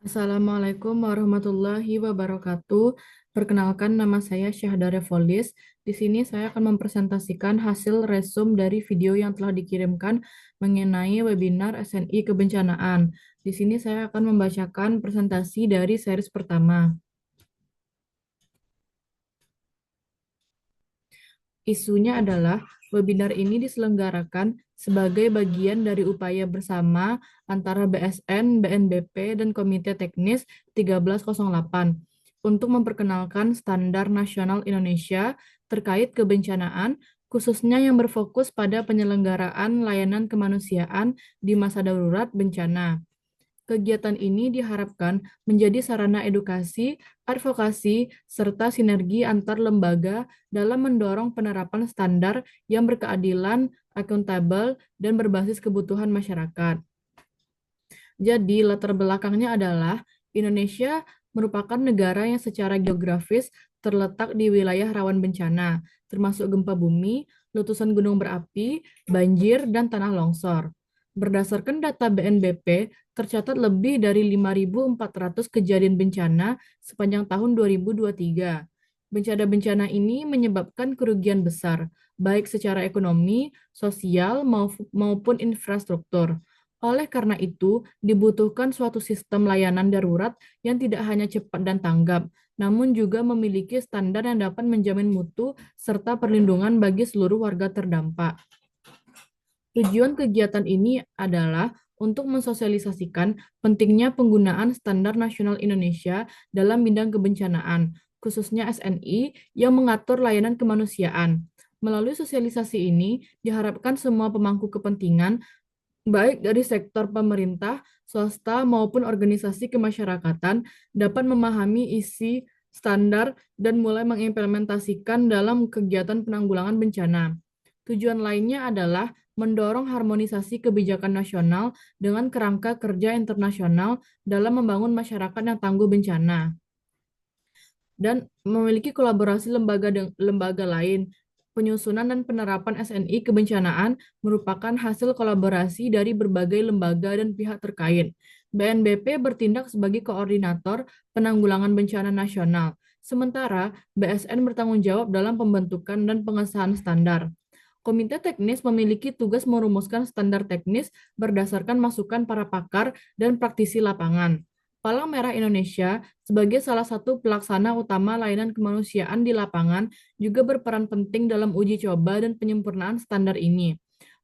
Assalamualaikum warahmatullahi wabarakatuh. Perkenalkan, nama saya Syahdare Folis. Di sini saya akan mempresentasikan hasil resum dari video yang telah dikirimkan mengenai webinar SNI Kebencanaan. Di sini saya akan membacakan presentasi dari series pertama. Isunya adalah webinar ini diselenggarakan sebagai bagian dari upaya bersama antara BSN, BNBP, dan Komite Teknis 1308 untuk memperkenalkan standar nasional Indonesia terkait kebencanaan, khususnya yang berfokus pada penyelenggaraan layanan kemanusiaan di masa darurat bencana. Kegiatan ini diharapkan menjadi sarana edukasi, advokasi, serta sinergi antar lembaga dalam mendorong penerapan standar yang berkeadilan, akuntabel, dan berbasis kebutuhan masyarakat. Jadi, latar belakangnya adalah Indonesia merupakan negara yang secara geografis terletak di wilayah rawan bencana, termasuk gempa bumi, letusan gunung berapi, banjir, dan tanah longsor. Berdasarkan data BNBP, tercatat lebih dari 5.400 kejadian bencana sepanjang tahun 2023. Bencana-bencana ini menyebabkan kerugian besar, baik secara ekonomi, sosial, maupun infrastruktur. Oleh karena itu, dibutuhkan suatu sistem layanan darurat yang tidak hanya cepat dan tanggap, namun juga memiliki standar yang dapat menjamin mutu serta perlindungan bagi seluruh warga terdampak. Tujuan kegiatan ini adalah untuk mensosialisasikan pentingnya penggunaan Standar Nasional Indonesia dalam bidang kebencanaan, khususnya SNI yang mengatur layanan kemanusiaan. Melalui sosialisasi ini, diharapkan semua pemangku kepentingan baik dari sektor pemerintah, swasta, maupun organisasi kemasyarakatan dapat memahami isi standar dan mulai mengimplementasikan dalam kegiatan penanggulangan bencana. Tujuan lainnya adalah mendorong harmonisasi kebijakan nasional dengan kerangka kerja internasional dalam membangun masyarakat yang tangguh bencana dan memiliki kolaborasi lembaga lain. Penyusunan dan penerapan SNI kebencanaan merupakan hasil kolaborasi dari berbagai lembaga dan pihak terkait. BNBP bertindak sebagai koordinator penanggulangan bencana nasional, sementara BSN bertanggung jawab dalam pembentukan dan pengesahan standar. Komite teknis memiliki tugas merumuskan standar teknis berdasarkan masukan para pakar dan praktisi lapangan. Palang Merah Indonesia sebagai salah satu pelaksana utama layanan kemanusiaan di lapangan juga berperan penting dalam uji coba dan penyempurnaan standar ini.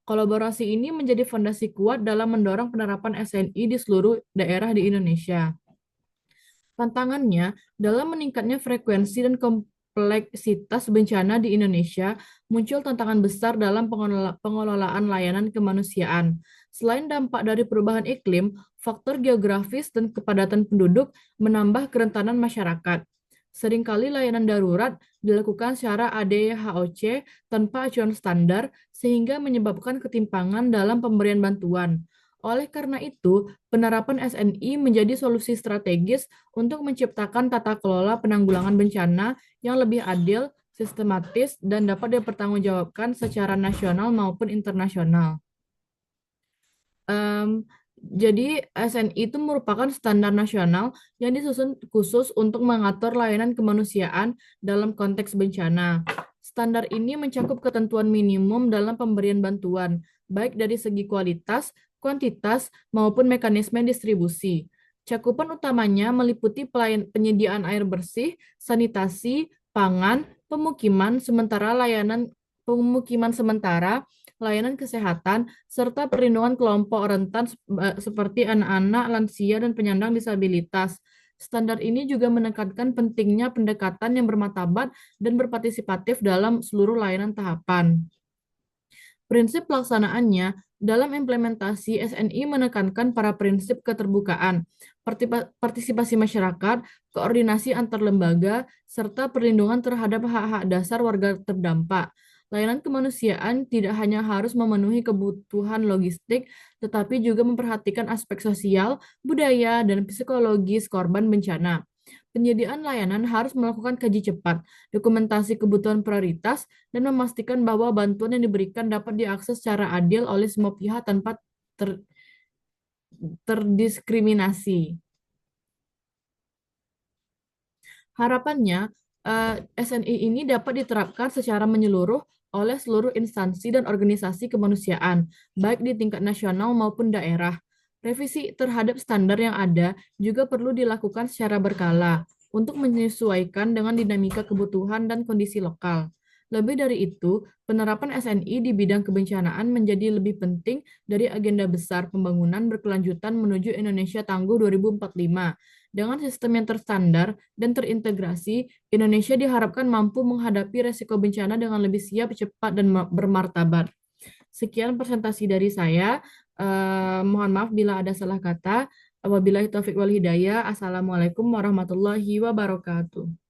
Kolaborasi ini menjadi fondasi kuat dalam mendorong penerapan SNI di seluruh daerah di Indonesia. Tantangannya dalam meningkatnya frekuensi dan kompleksitas bencana di Indonesia, muncul tantangan besar dalam pengelolaan layanan kemanusiaan. Selain dampak dari perubahan iklim, faktor geografis dan kepadatan penduduk menambah kerentanan masyarakat. Seringkali layanan darurat dilakukan secara ADHOC tanpa acuan standar, sehingga menyebabkan ketimpangan dalam pemberian bantuan. Oleh karena itu, penerapan SNI menjadi solusi strategis untuk menciptakan tata kelola penanggulangan bencana yang lebih adil, sistematis, dan dapat dipertanggungjawabkan secara nasional maupun internasional. Em, jadi SNI itu merupakan standar nasional yang disusun khusus untuk mengatur layanan kemanusiaan dalam konteks bencana. Standar ini mencakup ketentuan minimum dalam pemberian bantuan, baik dari segi kualitas, kuantitas, maupun mekanisme distribusi. Cakupan utamanya meliputi penyediaan air bersih, sanitasi, pangan, pemukiman sementara, layanan kesehatan, serta perlindungan kelompok rentan seperti anak-anak, lansia, dan penyandang disabilitas. Standar ini juga menekankan pentingnya pendekatan yang bermartabat dan berpartisipatif dalam seluruh layanan tahapan. Prinsip pelaksanaannya dalam implementasi SNI menekankan para prinsip keterbukaan, partisipasi masyarakat, koordinasi antar lembaga, serta perlindungan terhadap hak-hak dasar warga terdampak. Layanan kemanusiaan tidak hanya harus memenuhi kebutuhan logistik, tetapi juga memperhatikan aspek sosial, budaya, dan psikologis korban bencana. Penyediaan layanan harus melakukan kaji cepat, dokumentasi kebutuhan prioritas, dan memastikan bahwa bantuan yang diberikan dapat diakses secara adil oleh semua pihak tanpa terdiskriminasi. Harapannya, SNI ini dapat diterapkan secara menyeluruh oleh seluruh instansi dan organisasi kemanusiaan, baik di tingkat nasional maupun daerah. Revisi terhadap standar yang ada juga perlu dilakukan secara berkala untuk menyesuaikan dengan dinamika kebutuhan dan kondisi lokal. Lebih dari itu, penerapan SNI di bidang kebencanaan menjadi lebih penting dari agenda besar pembangunan berkelanjutan menuju Indonesia Tangguh 2045. Dengan sistem yang terstandar dan terintegrasi, Indonesia diharapkan mampu menghadapi resiko bencana dengan lebih siap, cepat, dan bermartabat. Sekian presentasi dari saya. Mohon maaf bila ada salah kata. Wabillahi taufiq wal hidayah. Assalamualaikum warahmatullahi wabarakatuh.